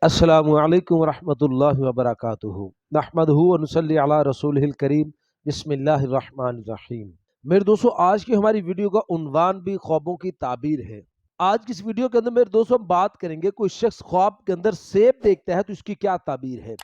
السلام علیکم ورحمۃ اللہ وبرکاتہ۔ نحمدہ ونصلی علی رسولہ الکریم۔ بسم اللہ الرحمن الرحیم۔ میرے دوستو، آج کی ہماری ویڈیو کا عنوان بھی خوابوں کی تعبیر ہے۔ آج کی اس ویڈیو کے اندر میرے دوستو ہم بات کریں گے، کوئی شخص خواب کے اندر سیب دیکھتا ہے تو اس کی کیا تعبیر ہے۔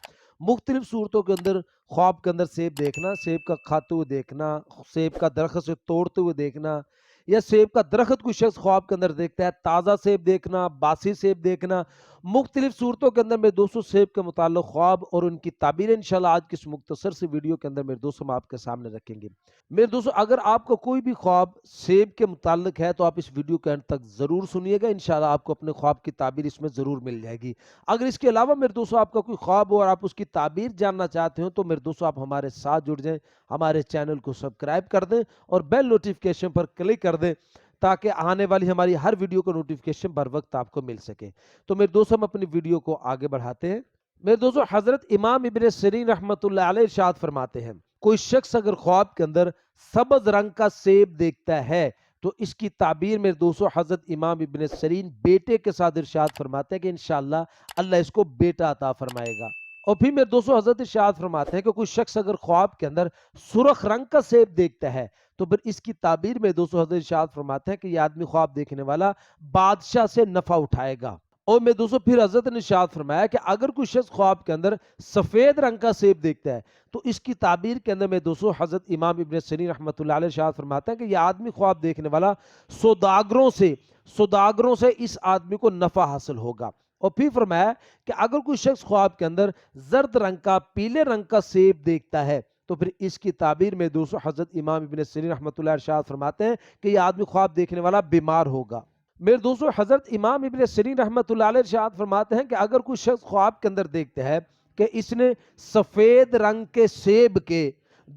مختلف صورتوں کے اندر خواب کے اندر سیب دیکھنا، سیب کا کھاتے ہوئے دیکھنا، سیب کا درخت سے توڑتے ہوئے دیکھنا، یا سیب کا درخت کوئی شخص خواب کے اندر دیکھتا ہے، تازہ سیب دیکھنا، باسی سیب دیکھنا، مختلف صورتوں کے اندر میرے دوستوں سیب کے متعلق خواب اور ان کی تعبیر انشاءاللہ آج کی اس مختصر سی ویڈیو کے اندر میرے دوستوں ہم آپ کے سامنے رکھیں گے۔ میرے دوستوں، اگر آپ کو کوئی بھی خواب سیب کے متعلق ہے تو آپ اس ویڈیو کے اینڈ تک ضرور سنیے گا، انشاءاللہ آپ کو اپنے خواب کی تعبیر اس میں ضرور مل جائے گی۔ اگر اس کے علاوہ میرے دوستوں آپ کا کوئی خواب ہو اور آپ اس کی تعبیر جاننا چاہتے ہو تو میرے دوستوں آپ ہمارے ساتھ جڑ جائیں، ہمارے چینل کو سبسکرائب کر دیں اور بیل نوٹیفیکیشن پر کلک کر دیں تاکہ آنے والی ہماری ہر ویڈیو کا نوٹیفیکیشن بر وقت آپ کو مل سکے۔ تو میرے دوستوں ہم اپنی ویڈیو کو آگے بڑھاتے ہیں۔ میرے دوستوں، حضرت امام ابن سیرین رحمۃ اللہ علیہ ارشاد فرماتے ہیں، کوئی شخص اگر خواب کے اندر سبز رنگ کا سیب دیکھتا ہے تو اس کی تعبیر میرے دوستوں حضرت امام ابن سیرین بیٹے کے ساتھ ارشاد فرماتے ہیں کہ انشاءاللہ اللہ اس کو بیٹا عطا فرمائے گا۔ اور پھر میرے دوستوں حضرت ارشاد فرماتے ہیں کہ کوئی شخص اگر خواب کے اندر سرخ رنگ کا سیب دیکھتا ہے تو پھر اس کی تعبیر میں دوستوں حضرت ارشاد فرماتے ہیں کہ یہ آدمی خواب دیکھنے والا بادشاہ سے نفع اٹھائے گا۔ اور میں دوستوں پھر حضرت نے ارشاد فرمایا کہ اگر کوئی شخص خواب کے اندر سفید رنگ کا سیب دیکھتا ہے تو اس کی تعبیر کے اندر میں دوستوں حضرت امام ابن سیرین رحمۃ اللہ علیہ ارشاد فرماتے ہیں کہ یہ آدمی خواب دیکھنے والا سوداگروں سے اس آدمی کو نفع حاصل ہوگا۔ اور پھر فرمایا کہ اگر کوئی شخص خواب کے اندر زرد رنگ کا پیلے رنگ کا سیب دیکھتا ہے تو پھر اس کی تعبیر میں دوستوں حضرت امام ابن سیرین رحمۃ اللہ ارشاد فرماتے ہیں کہ یہ آدمی خواب دیکھنے والا بیمار ہوگا۔ میرے دوستوں حضرت امام ابن سیرین رحمۃ اللہ علیہ ارشاد فرماتے ہیں کہ اگر کوئی شخص خواب کے اندر دیکھتا ہے کہ اس نے سفید رنگ کے سیب کے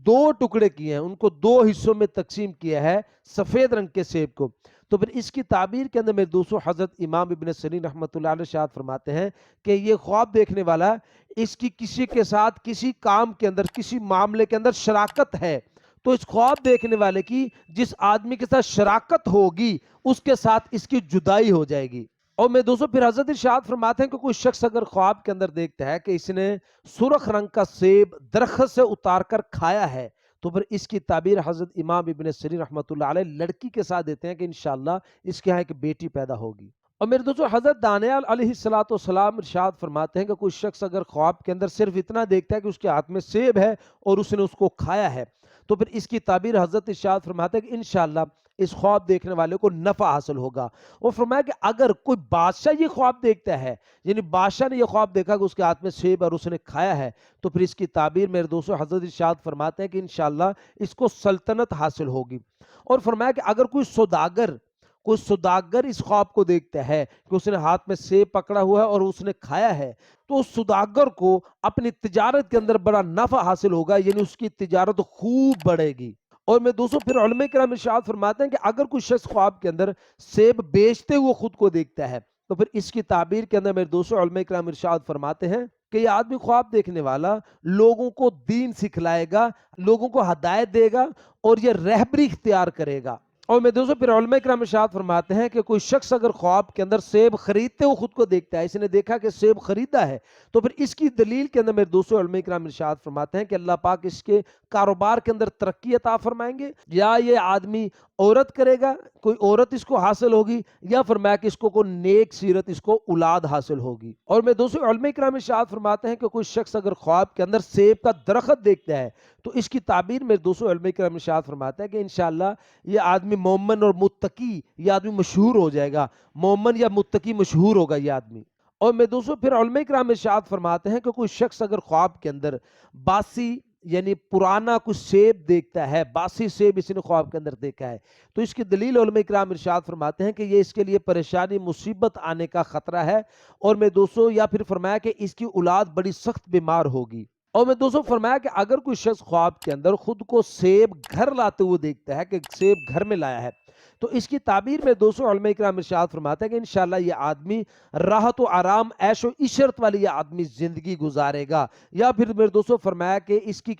دو ٹکڑے کیے ہیں، ان کو دو حصوں میں تقسیم کیا ہے سفید رنگ کے سیب کو، تو پھر اس کی تعبیر کے اندر میرے دوستوں حضرت امام ابن سیرین رحمۃ اللہ علیہ ارشاد فرماتے ہیں کہ یہ خواب دیکھنے والا اس کی کسی کے ساتھ کسی کام کے اندر کسی معاملے کے اندر شراکت ہے، تو اس خواب دیکھنے والے کی جس آدمی کے ساتھ شراکت ہوگی اس کے ساتھ اس کی جدائی ہو جائے گی۔ اور میں دوستوں پھر حضرت ارشاد فرماتے ہیں کہ کوئی شخص اگر خواب کے اندر دیکھتا ہے کہ اس نے سرخ رنگ کا سیب درخت سے اتار کر کھایا ہے تو پھر اس کی تعبیر حضرت امام ابن سیرین رحمۃ اللہ علیہ لڑکی کے ساتھ دیتے ہیں کہ انشاءاللہ اس کے ہاں ایک بیٹی پیدا ہوگی۔ اور میرے دوستوں حضرت دانیال علیہ الصلوۃ والسلام ارشاد فرماتے ہیں کہ کوئی شخص اگر خواب کے اندر صرف اتنا دیکھتا ہے کہ اس کے ہاتھ میں سیب ہے اور اس نے اس کو کھایا ہے تو پھر اس کی تعبیر حضرت ارشاد فرماتے ہیں کہ انشاءاللہ اس خواب دیکھنے والے کو نفع حاصل ہوگا۔ اور فرمایا کہ اگر کوئی بادشاہ یہ خواب دیکھتا ہے، یعنی بادشاہ نے یہ خواب دیکھا کہ اس کے ہاتھ میں سیب اور اس نے کھایا ہے، تو پھر اس کی تعبیر میرے دوستوں حضرت ارشاد فرماتے ہیں کہ انشاءاللہ اس کو سلطنت حاصل ہوگی۔ اور فرمایا کہ اگر کوئی سوداگر اس خواب کو دیکھتا ہے کہ اس نے ہاتھ میں سیب پکڑا ہوا ہے اور اس نے کھایا ہے تو اس سوداگر کو اپنی تجارت کے اندر بڑا نفع حاصل ہوگا، یعنی اس کی تجارت خوب بڑھے گی۔ اور میں دوستوں پھر علماء کرام ارشاد فرماتے ہیں کہ اگر کوئی شخص خواب کے اندر سیب بیچتے ہوئے خود کو دیکھتا ہے تو پھر اس کی تعبیر کے اندر میرے دوستوں علماء کرام ارشاد فرماتے ہیں کہ یہ آدمی خواب دیکھنے والا لوگوں کو دین سکھلائے گا، لوگوں کو ہدایت دے گا اور یہ رہبری اختیار کرے گا۔ اور میں دوستوں پھر علماء کرام ارشاد فرماتے ہیں کہ کوئی شخص اگر خواب کے اندر سیب خریدتے ہوئے خود کو دیکھتا ہے، اس نے دیکھا کہ سیب خریدا ہے، تو پھر اس کی دلیل کے اندر میرے دوستوں علماء کرام ارشاد فرماتے ہیں کہ اللہ پاک اس کے کاروبار کے اندر ترقی عطا فرمائیں گے، یا یہ آدمی عورت کرے گا، کوئی عورت اس کو حاصل ہوگی، یا فرمایا کہ اس کو کوئی نیک سیرت اس کو اولاد حاصل ہوگی۔ اور میں دوستوں علماء کرام ارشاد فرماتے ہیں کہ کوئی شخص اگر خواب کے اندر سیب کا درخت دیکھتا ہے تو اس کی تعبیر میرے دوستوں علماء کرام ارشاد فرماتے ہیں کہ انشاءاللہ یہ آدمی مومن اور متقی، یہ آدمی مشہور ہو جائے گا، مومن یا متقی مشہور ہوگا یہ آدمی۔ اور میں دوستوں پھر علماء کرام ارشاد فرماتے ہیں کہ کوئی شخص اگر خواب کے اندر باسی یعنی پرانا کچھ سیب دیکھتا ہے، باسی سیب اس نے خواب کے اندر دیکھا ہے، تو اس کی دلیل علماء کرام ارشاد فرماتے ہیں کہ یہ اس کے لیے پریشانی مصیبت آنے کا خطرہ ہے۔ اور میں دوستوں یا پھر فرمایا کہ اس کی اولاد بڑی سخت بیمار ہوگی۔ اور میں دوستوں فرمایا کہ اگر کوئی شخص خواب کے اندر خود کو سیب گھر لاتے ہوئے دیکھتا ہے کہ سیب گھر میں لایا ہے تو اس کی تعبیر میں دوستوں علماء کرام ارشاد فرماتے ہیں کہ انشاءاللہ یہ آدمی راحت و آرام عیش و عشرت والی یہ آدمی زندگی گزارے گا، یا پھر میرے دوستوں فرمایا کہ اس کی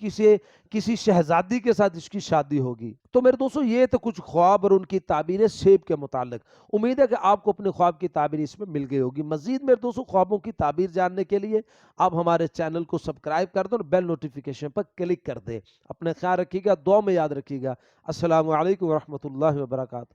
کسی شہزادی کے ساتھ اس کی شادی ہوگی۔ تو میرے دوستوں یہ تو کچھ خواب اور ان کی تعبیریں سیب کے متعلق۔ امید ہے کہ آپ کو اپنے خواب کی تعبیر اس میں مل گئی ہوگی۔ مزید میرے دوستوں خوابوں کی تعبیر جاننے کے لیے آپ ہمارے چینل کو سبسکرائب کر دیں اور بیل نوٹیفیکیشن پر کلک کر دیں۔ اپنے خیال رکھیے گا، دعا میں یاد رکھیے گا۔ السلام علیکم ورحمۃ اللہ وبرکاتہ۔